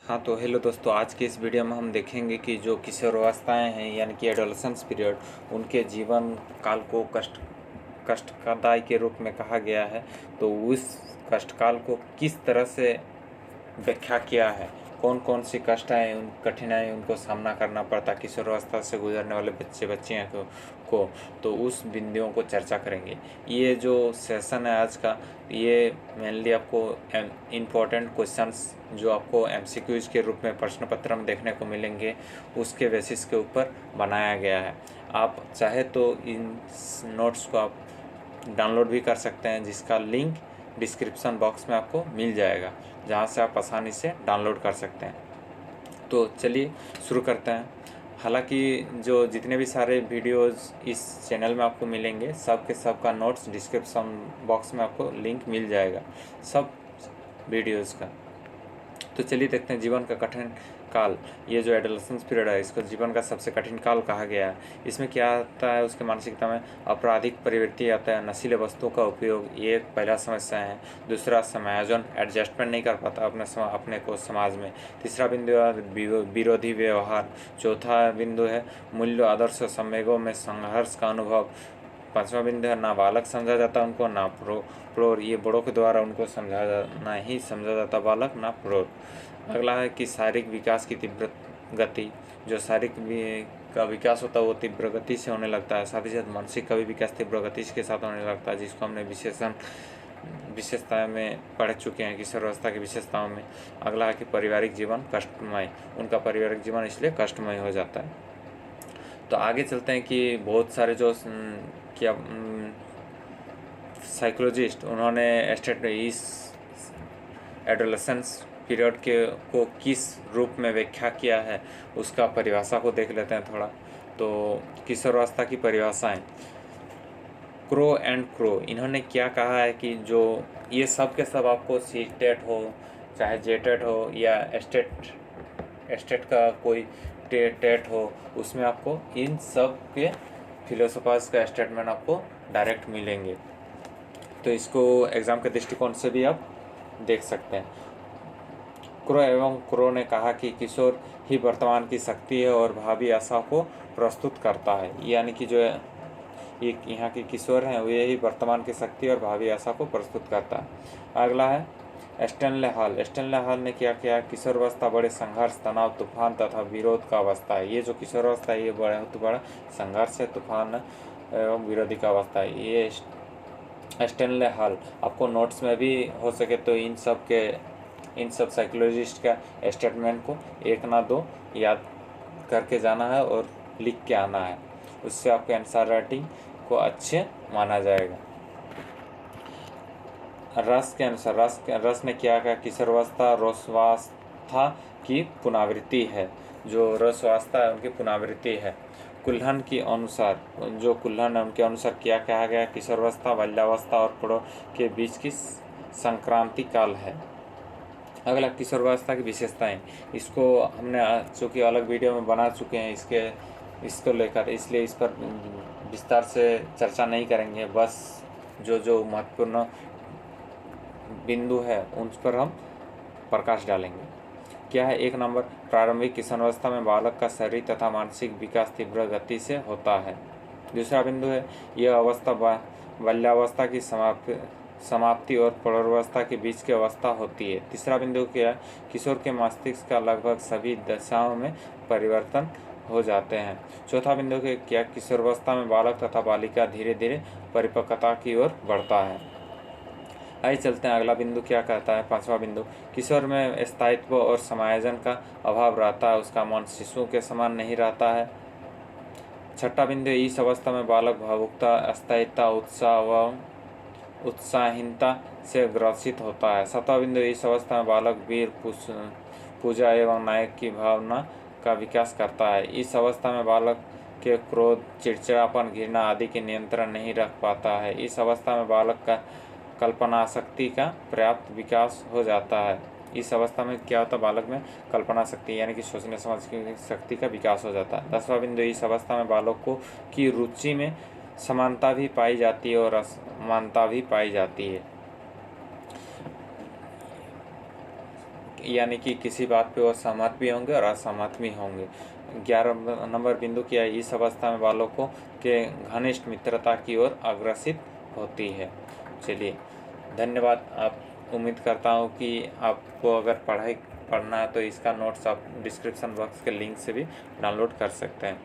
हाँ तो हेलो दोस्तों, आज के इस वीडियो में हम देखेंगे कि जो किशोरावस्थाएँ हैं यानी कि एडोलसेंस पीरियड, उनके जीवन काल को कष्टदायी के रूप में कहा गया है। तो उस कष्टकाल को किस तरह से व्याख्या किया है, कौन कौन सी कष्टाएँ उन कठिनाई उनको सामना करना पड़ता है किशोरावस्था से गुजरने वाले बच्चे बच्चियाँ को तो उस बिंदुओं को चर्चा करेंगे। ये जो सेशन है आज का, ये मेनली आपको इम्पोर्टेंट क्वेश्चंस जो आपको एमसीक्यूज के रूप में प्रश्न पत्र में देखने को मिलेंगे, उसके बेसिस के ऊपर बनाया गया है। आप चाहे तो इन नोट्स को आप डाउनलोड भी कर सकते हैं, जिसका लिंक डिस्क्रिप्शन बॉक्स में आपको मिल जाएगा, जहां से आप आसानी से डाउनलोड कर सकते हैं। तो चलिए शुरू करते हैं। हालांकि जो जितने भी सारे वीडियोस इस चैनल में आपको मिलेंगे, सब के सब का नोट्स डिस्क्रिप्शन बॉक्स में आपको लिंक मिल जाएगा सब वीडियोस का। तो चलिए देखते हैं जीवन का कठिन काल। ये जो एडोलसेंस पीरियड है, इसको जीवन का सबसे कठिन काल कहा गया है। इसमें क्या आता है, उसके मानसिकता में आपराधिक प्रवृत्ति आता है, नशीले वस्तुओं का उपयोग, ये एक पहला समस्या है। दूसरा, समायोजन, एडजस्टमेंट नहीं कर पाता अपने को समाज में। तीसरा बिंदु है विरोधी व्यवहार। चौथा बिंदु है मूल्य आदर्श संवेगों में संघर्ष का अनुभव। पांचवा बिंदु है ना बालक समझा जाता उनको, ना प्रौढ़, ये बड़ों के द्वारा उनको नहीं समझा जाता बालक, ना प्रौढ़। अगला है कि शारीरिक विकास की तीव्र गति। जो शारीरिक का विकास होता है वो तीव्र गति से होने लगता है, साथ ही साथ मानसिक का भी विकास तीव्र गति के साथ होने लगता है, जिसको हमने विशेषताएं में पढ़ चुके हैं किशोरावस्था की विशेषताओं में। अगला है कि पारिवारिक जीवन कष्टमय, उनका पारिवारिक जीवन इसलिए कष्टमय हो जाता है। तो आगे चलते हैं कि बहुत सारे जो क्या साइकोलॉजिस्ट, उन्होंने इस एडोलसेंस पीरियड को किस रूप में व्याख्या किया है, उसका परिभाषा को देख लेते हैं थोड़ा। तो किशोरावस्था की परिभाषाएं, क्रो एंड क्रो, इन्होंने क्या कहा है कि जो ये सब के सब आपको सी टेट हो, चाहे जे टेट हो, या एस्टेट का कोई टेट हो, उसमें आपको इन सब के फिलोसोफर्स का स्टेटमेंट आपको डायरेक्ट मिलेंगे। तो इसको एग्ज़ाम के दृष्टिकोण से भी आप देख सकते हैं। क्रो एवं क्रो ने कहा कि किशोर ही वर्तमान की शक्ति है और भावी आशा को प्रस्तुत करता है, यानी कि जो ये यहाँ के किशोर हैं वो यही वर्तमान की शक्ति और भावी आशा को प्रस्तुत करता है। अगला है स्टैनले हॉल ने क्या किया, किशोरावस्था बड़े संघर्ष, तनाव, तूफान तथा विरोध का अवस्था है। ये जो किशोरावस्था है ये बहुत बड़ा संघर्ष है, तूफान एवं विरोधी का अवस्था है। ये स्टैनले हॉल, आपको नोट्स में भी हो सके तो इन सब साइकोलॉजिस्ट का स्टेटमेंट को एक ना दो याद करके जाना है और लिख के आना है, उससे आपके आंसर राइटिंग को अच्छे माना जाएगा। रस के अनुसार रस ने क्या कहा, किशोरावस्था रसावस्था की पुनरावृत्ति है। जो रसावस्था है उनकी पुनरावृत्ति है। कुल्हन के अनुसार, जो कुल्हन है उनके अनुसार क्या कहा गया, किशोरावस्था बाल्यावस्था और प्रौढ़ के बीच की संक्रांति काल है। अगला किशोरावस्था की विशेषताएं, इसको हमने चूँकि अलग वीडियो में बना चुके हैं इसको लेकर, इसलिए इस पर विस्तार से चर्चा नहीं करेंगे। बस जो महत्वपूर्ण बिंदु है उन पर हम प्रकाश डालेंगे। क्या है, एक नंबर, प्रारंभिक किशोरावस्था में बालक का शारीरिक तथा मानसिक विकास तीव्र गति से होता है। दूसरा बिंदु है, यह अवस्था बाल्यावस्था की समाप्ति और प्रौढ़ावस्था के बीच की अवस्था होती है। तीसरा बिंदु क्या है, किशोर के मस्तिष्क का लगभग सभी दशाओं में परिवर्तन हो जाते हैं। चौथा बिंदु क्या, किशोरावस्था में बालक तथा बालिका धीरे धीरे परिपक्वता की ओर बढ़ता है। आइए चलते हैं, अगला बिंदु क्या कहता है, पांचवा बिंदु, किशोर में स्थायित्व और समायोजन का अभाव रहता है, उसका मन शिशु के समान नहीं रहता है। छठा बिंदु, इस अवस्था में बालक भावुकता, अस्थायीता, उत्साह व उत्साहीनता से ग्रसित होता है। सातवां बिंदु, इस अवस्था में बालक वीर, पूजा एवं नायक की भावना का विकास करता है। इस अवस्था में बालक के क्रोध, चिड़चिड़ापन, घृणा आदि के नियंत्रण नहीं रख पाता है। इस अवस्था में बालक का कल्पना शक्ति का पर्याप्त विकास हो जाता है। इस अवस्था में क्या होता है, बालक में कल्पना शक्ति यानी कि सोचने समझने की शक्ति का विकास हो जाता है। 10वां बिंदु, इस अवस्था में बालकों की रुचि में समानता भी पाई जाती है और असमानता भी पाई जाती है। यानी कि किसी बात पे वो सहमत भी होंगे और असहमत भी होंगे। 11 नंबर बिंदु क्या है, इस अवस्था में बालकों को के घनिष्ठ मित्रता की ओर अग्रसित होती है। चलिए, धन्यवाद। आप उम्मीद करता हूँ कि आपको अगर पढ़ना है तो इसका नोट्स आप डिस्क्रिप्शन बॉक्स के लिंक से भी डाउनलोड कर सकते हैं।